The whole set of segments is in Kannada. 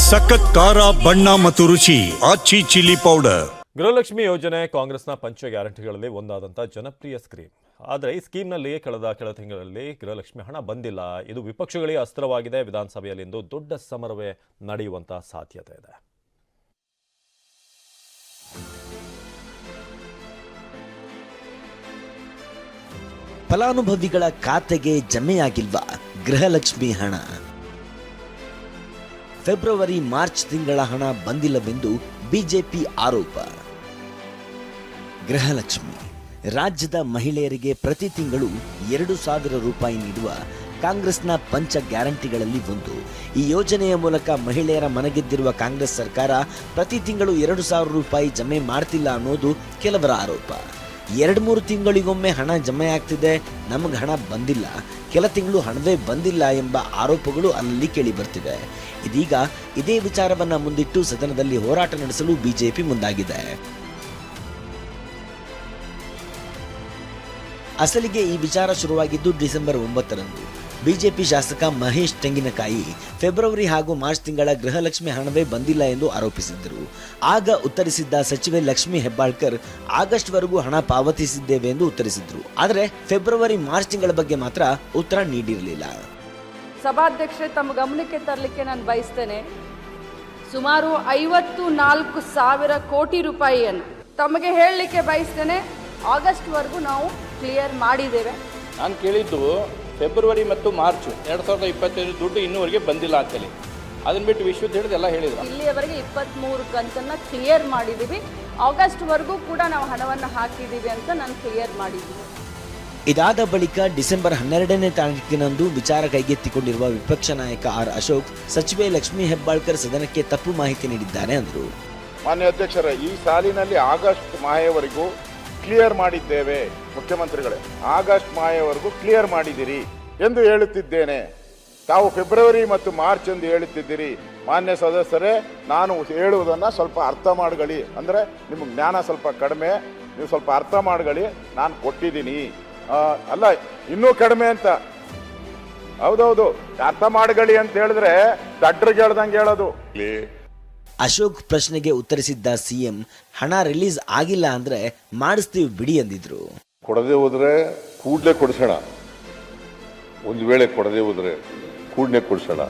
ಸಖತ್ ಖಾರ ಬಣ್ಣ ಮತ್ತು ರುಚಿ ಆಚಿ ಚಿಲ್ಲಿ ಪೌಡರ್. ಗೃಹಲಕ್ಷ್ಮಿ ಯೋಜನೆ ಕಾಂಗ್ರೆಸ್ನ ಪಂಚ ಗ್ಯಾರಂಟಿಗಳಲ್ಲಿ ಒಂದಾದಂಥ ಜನಪ್ರಿಯ ಸ್ಕೀಮ್. ಆದರೆ ಈ ಸ್ಕೀಮ್ನಲ್ಲಿ ಕೆಲ ತಿಂಗಳಲ್ಲಿ ಗೃಹಲಕ್ಷ್ಮಿ ಹಣ ಬಂದಿಲ್ಲ. ಇದು ವಿಪಕ್ಷಗಳಿಗೆ ಅಸ್ತ್ರವಾಗಿದೆ. ವಿಧಾನಸಭೆಯಲ್ಲಿ ಇಂದು ದೊಡ್ಡ ಸಮರವೇ ನಡೆಯುವಂತ ಸಾಧ್ಯತೆ ಇದೆ. ಫಲಾನುಭವಿಗಳ ಖಾತೆಗೆ ಜಮೆಯಾಗಿಲ್ವಾ ಗೃಹಲಕ್ಷ್ಮಿ ಹಣ? ಫೆಬ್ರವರಿ ಮಾರ್ಚ್ ತಿಂಗಳ ಹಣ ಬಂದಿಲ್ಲವೆಂದು ಬಿಜೆಪಿ ಆರೋಪ. ಗೃಹಲಕ್ಷ್ಮಿ ರಾಜ್ಯದ ಮಹಿಳೆಯರಿಗೆ ಪ್ರತಿ ತಿಂಗಳು 2,000 ರೂಪಾಯಿ ನೀಡುವ ಕಾಂಗ್ರೆಸ್ನ ಪಂಚ ಗ್ಯಾರಂಟಿಗಳಲ್ಲಿ ಒಂದು. ಈ ಯೋಜನೆಯ ಮೂಲಕ ಮಹಿಳೆಯರ ಮನಗೆದ್ದಿರುವ ಕಾಂಗ್ರೆಸ್ ಸರ್ಕಾರ ಪ್ರತಿ ತಿಂಗಳು 2,000 ರೂಪಾಯಿ ಜಮೆ ಮಾಡ್ತಿಲ್ಲ ಅನ್ನೋದು ಕೆಲವರ ಆರೋಪ. 2-3 ತಿಂಗಳಿಗೊಮ್ಮೆ ಹಣ ಜಮೆ ಆಗ್ತಿದೆ, ನಮಗೆ ಹಣ ಬಂದಿಲ್ಲ, ಕೆಲ ತಿಂಗಳು ಹಣವೇ ಬಂದಿಲ್ಲ ಎಂಬ ಆರೋಪಗಳು ಅಲ್ಲಿ ಕೇಳಿ ಬರ್ತಿವೆ. ಇದೀಗ ಇದೇ ವಿಚಾರವನ್ನ ಮುಂದಿಟ್ಟು ಸದನದಲ್ಲಿ ಹೋರಾಟ ನಡೆಸಲು ಬಿಜೆಪಿ ಮುಂದಾಗಿದೆ. ಅಸಲಿಗೆ ಈ ವಿಚಾರ ಶುರುವಾಗಿದ್ದು ಡಿಸೆಂಬರ್ 9ರಂದು. ಬಿಜೆಪಿ ಶಾಸಕ ಮಹೇಶ್ ತೆಂಗಿನಕಾಯಿ ಫೆಬ್ರವರಿ ಹಾಗೂ ಮಾರ್ಚ್ ತಿಂಗಳ ಗೃಹಲಕ್ಷ್ಮಿ ಹಣವೇ ಬಂದಿಲ್ಲ ಎಂದು ಆರೋಪಿಸಿದ್ದರು. ಆಗ ಉತ್ತರಿಸಿದ್ದ ಸಚಿವೆ ಲಕ್ಷ್ಮಿ ಹೆಬ್ಬಾಳ್ಕರ್ ಆಗಸ್ಟ್ ವರೆಗೂ ಹಣ ಪಾವತಿಸಿದ್ದೇವೆ ಎಂದು ಉತ್ತರಿಸಿದ್ರು. ಆದರೆ ಫೆಬ್ರವರಿ ಮಾರ್ಚ್ ತಿಂಗಳ ಬಗ್ಗೆ ಮಾತ್ರ ಉತ್ತರ ನೀಡಿರಲಿಲ್ಲ. ಸಭಾಧ್ಯಕ್ಷರೇ, ತಮ್ಮ ಗಮನಕ್ಕೆ ತರಲಿಕ್ಕೆ ನಾನು ಬಯಸ್ತೇನೆ. ಸುಮಾರು 54,000 ಕೋಟಿ ರೂಪಾಯಿಯನ್ನು ತಮಗೆ ಹೇಳಲಿಕ್ಕೆ ಬಯಸ್ತೇನೆ. ಆಗಸ್ಟ್ ವರೆಗೂ ನಾವು ಕ್ಲಿಯರ್ ಮಾಡಿದ್ದೇವೆ. ನಾನು ಕೇಳಿದ್ದು ಫೆಬ್ರವರಿ ಮತ್ತು ಮಾರ್ಚ್ 2025 ದುಡ್ಡು ಇನ್ನೂವರೆಗೆ ಬಂದಿಲ್ಲ ಅಂತೇಳಿ. ಅದನ್ನ ಬಿಟ್ಟು ವಿಶ್ವದ ಹಿಡಿದೆಲ್ಲ ಹೇಳಿದ್ರು. ಇಲ್ಲಿಯವರೆಗೆ 23 ಕಂತನ್ನು ಕ್ಲಿಯರ್ ಮಾಡಿದ್ದೀವಿ. ಆಗಸ್ಟ್ ವರೆಗೂ ಕೂಡ ನಾವು ಹಣವನ್ನು ಹಾಕಿದ್ದೀವಿ ಅಂತ ನಾನು ಕ್ಲಿಯರ್ ಮಾಡಿದ್ದೀನಿ. ಇದಾದ ಬಳಿಕ ಡಿಸೆಂಬರ್ 12ನೇ ತಾರೀಕಿನಂದು ವಿಚಾರ ಕೈಗೆತ್ತಿಕೊಂಡಿರುವ ವಿಪಕ್ಷ ನಾಯಕ ಆರ್ ಅಶೋಕ್ ಸಚಿವೆ ಲಕ್ಷ್ಮಿ ಹೆಬ್ಬಾಳ್ಕರ್ ಸದನಕ್ಕೆ ತಪ್ಪು ಮಾಹಿತಿ ನೀಡಿದ್ದಾರೆ ಅಂದರು. ಮಾನ್ಯ ಅಧ್ಯಕ್ಷರೇ, ಈ ಸಾಲಿನಲ್ಲಿ ಆಗಸ್ಟ್ ಮಾಹೆಯವರೆಗೂ ಕ್ಲಿಯರ್ ಮಾಡಿದ್ದೇವೆ. ಮುಖ್ಯಮಂತ್ರಿಗಳೇ, ಆಗಸ್ಟ್ ಮಾಹೆಯವರೆಗೂ ಕ್ಲಿಯರ್ ಮಾಡಿದಿರಿ ಎಂದು ಹೇಳುತ್ತಿದ್ದೇನೆ. ತಾವು ಫೆಬ್ರವರಿ ಮತ್ತು ಮಾರ್ಚ್ ಎಂದು ಹೇಳುತ್ತಿದ್ದೀರಿ. ಮಾನ್ಯ ಸದಸ್ಯರೇ, ನಾನು ಹೇಳುವುದನ್ನು ಸ್ವಲ್ಪ ಅರ್ಥ ಮಾಡ್ಕೊಳ್ಳಿ. ಅಂದರೆ ನಿಮಗೆ ಜ್ಞಾನ ಸ್ವಲ್ಪ ಕಡಿಮೆ, ನೀವು ಸ್ವಲ್ಪ ಅರ್ಥ ಮಾಡ್ಕೊಳ್ಳಿ. ನಾನು ಕೊಟ್ಟಿದ್ದೀನಿ, ಅಲ್ಲ ಇನ್ನೂ ಕಡಿಮೆ ಅಂತ. ಹೌದೌದು, ಅರ್ಥ ಮಾಡ್ಕೊಳ್ಳಿ ಅಂತ ಹೇಳಿದ್ರೆ ದಡ್ರಿಗೆ ಹೇಳ್ದಂಗೆ ಹೇಳೋದು. ಅಶೋಕ್ ಪ್ರಶ್ನೆಗೆ ಉತ್ತರಿಸಿದ್ದ ಸಿಎಂ, ಹಣ ರಿಲೀಸ್ ಆಗಿಲ್ಲ ಅಂದ್ರೆ ಮಾಡಿಸ್ತೀವಿ ಬಿಡಿ ಎಂದಿದ್ರು. ಕೊಡದೆ ಹೋದ್ರೆ ಕೂಡಲೇ ಕೊಡಿಸೋಣ, ಒಂದು ವೇಳೆ ಕೊಡದೆ ಹೋದ್ರೆ ಕೂಡಲೇ ಕೊಡಿಸೋಣ.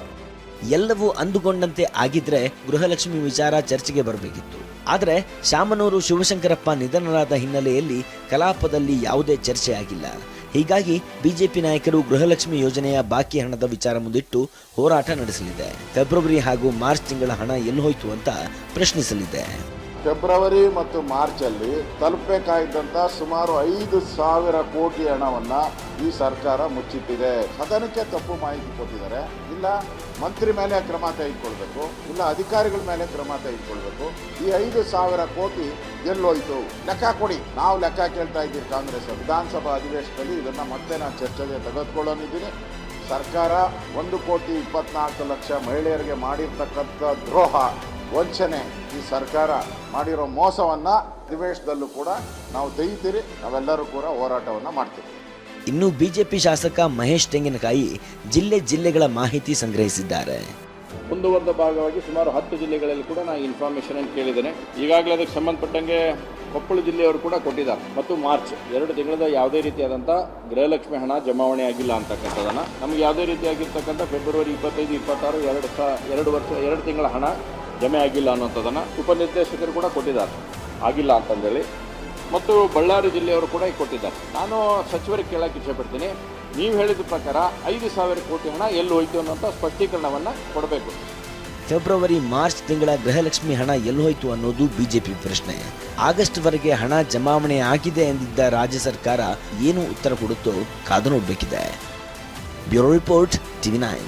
ಎಲ್ಲವೂ ಅಂದುಕೊಂಡಂತೆ ಆಗಿದ್ರೆ ಗೃಹಲಕ್ಷ್ಮಿ ವಿಚಾರ ಚರ್ಚೆಗೆ ಬರಬೇಕಿತ್ತು. ಆದರೆ ಶಾಮನೂರು ಶಿವಶಂಕರಪ್ಪ ನಿಧನರಾದ ಹಿನ್ನೆಲೆಯಲ್ಲಿ ಕಲಾಪದಲ್ಲಿ ಯಾವುದೇ ಚರ್ಚೆ ಆಗಿಲ್ಲ. ಹೀಗಾಗಿ ಬಿಜೆಪಿ ನಾಯಕರು ಗೃಹಲಕ್ಷ್ಮಿ ಯೋಜನೆಯ ಬಾಕಿ ಹಣದ ವಿಚಾರ ಮುಂದಿಟ್ಟು ಹೋರಾಟ ನಡೆಸಲಿದೆ. ಫೆಬ್ರವರಿ ಹಾಗೂ ಮಾರ್ಚ್ ತಿಂಗಳ ಹಣ ಎಲ್ಲಿ ಹೋಯ್ತು ಅಂತ ಪ್ರಶ್ನಿಸಲಿದೆ. ಫೆಬ್ರವರಿ ಮತ್ತು ಮಾರ್ಚ್ ಅಲ್ಲಿ ತಲುಪಬೇಕಾಗಿದ್ದಂತ ಸುಮಾರು 5,000 ಕೋಟಿ ಹಣವನ್ನ ಈ ಸರ್ಕಾರ ಮುಚ್ಚಿಟ್ಟಿದೆ. ಸದನಕ್ಕೆ ತಪ್ಪು ಮಾಹಿತಿ ಕೊಟ್ಟಿದ್ದಾರೆ. ಇಲ್ಲ ಮಂತ್ರಿ ಮೇಲೆ ಕ್ರಮ ತೆಗೆದುಕೊಳ್ಬೇಕು, ಇಲ್ಲ ಅಧಿಕಾರಿಗಳ ಮೇಲೆ ಕ್ರಮ ತೆಗೆದುಕೊಳ್ಬೇಕು. ಈ 5,000 ಕೋಟಿ ಎಲ್ಲೋಯ್ತು ಲೆಕ್ಕ ಕೊಡಿ. ನಾವು ಲೆಕ್ಕ ಕೇಳ್ತಾ ಇದ್ದೀವಿ. ಕಾಂಗ್ರೆಸ್ ವಿಧಾನಸಭಾ ಅಧಿವೇಶನದಲ್ಲಿ ಇದನ್ನ ಮತ್ತೆ ನಾನು ಚರ್ಚೆಗೆ ತೆಗೆದುಕೊಳ್ಳೋನಿದ್ದೀನಿ. ಸರ್ಕಾರ 1,24,00,000 ಮಹಿಳೆಯರಿಗೆ ಮಾಡಿರ್ತಕ್ಕಂಥ ದ್ರೋಹ, ವಂಚನೆ, ಈ ಸರ್ಕಾರ ಮಾಡಿರೋ ಮೋಸವನ್ನ ಅಧಿವೇಶನದಲ್ಲೂ ಕೂಡ ನಾವು ತೆಗಿತೀರಿ. ನಾವೆಲ್ಲರೂ ಕೂಡ ಹೋರಾಟವನ್ನ ಮಾಡ್ತೀವಿ. ಇನ್ನು ಬಿಜೆಪಿ ಶಾಸಕ ಮಹೇಶ್ ತೆಂಗಿನಕಾಯಿ ಜಿಲ್ಲೆಗಳ ಮಾಹಿತಿ ಸಂಗ್ರಹಿಸಿದ್ದಾರೆ. ಮುಂದುವರೆದ ಭಾಗವಾಗಿ ಸುಮಾರು 10 ಜಿಲ್ಲೆಗಳಲ್ಲಿ ಕೂಡ ನಾನು ಇನ್ಫಾರ್ಮೇಷನ್ ಅನ್ನು ಕೇಳಿದ್ದೇನೆ. ಈಗಾಗಲೇ ಅದಕ್ಕೆ ಸಂಬಂಧಪಟ್ಟಂಗೆ ಕೊಪ್ಪಳ ಜಿಲ್ಲೆಯವರು ಕೂಡ ಕೊಟ್ಟಿದ್ದಾರೆ. ಮತ್ತು ಮಾರ್ಚ್ 2 ತಿಂಗಳದ ಯಾವುದೇ ರೀತಿಯಾದಂಥ ಗೃಹಲಕ್ಷ್ಮಿ ಹಣ ಜಮಾವಣೆ ಆಗಿಲ್ಲ ಅಂತಕ್ಕಂಥದ್ದನ್ನು, ನಮಗೆ ಯಾವುದೇ ರೀತಿಯಾಗಿರ್ತಕ್ಕಂಥ ಫೆಬ್ರವರಿ 25, 26, 2 ತಿಂಗಳ ಹಣ ಜಮೆ ಆಗಿಲ್ಲ ಅನ್ನೋಂಥದ್ದನ್ನು ಉಪನಿರ್ದೇಶಕರು ಕೂಡ ಕೊಟ್ಟಿದ್ದಾರೆ, ಆಗಿಲ್ಲ ಅಂತಂದೇಳಿ. ಮತ್ತು ಬಳ್ಳಾರಿ ಜಿಲ್ಲೆಯವರು ಕೂಡ ಕೊಟ್ಟಿದ್ದಾರೆ. ನಾನು ಸಚಿವರಿಗೆ ಕೇಳಕ್ಕೆ ಇಚ್ಛೆಪಡ್ತೀನಿ, ನೀವು ಹೇಳಿದ ಪ್ರಕಾರ 5,000 ಕೋಟಿ ಹಣ ಎಲ್ಲಿ ಹೋಯ್ತು ಅನ್ನೋಂಥ ಸ್ಪಷ್ಟೀಕರಣವನ್ನು ಕೊಡಬೇಕು. ಫೆಬ್ರವರಿ ಮಾರ್ಚ್ ತಿಂಗಳ ಗೃಹಲಕ್ಷ್ಮಿ ಹಣ ಎಲ್ಲಿ ಹೋಯ್ತು ಅನ್ನೋದು ಬಿಜೆಪಿ ಪ್ರಶ್ನೆ. ಆಗಸ್ಟ್ ವರೆಗೆ ಹಣ ಜಮಾವಣೆ ಆಗಿದೆ ಎಂದಿದ್ದ ರಾಜ್ಯ ಸರ್ಕಾರ ಏನು ಉತ್ತರ ಕೊಡುತ್ತೋ ಕಾದು ನೋಡಬೇಕಿದೆ. Bureau report, TV9.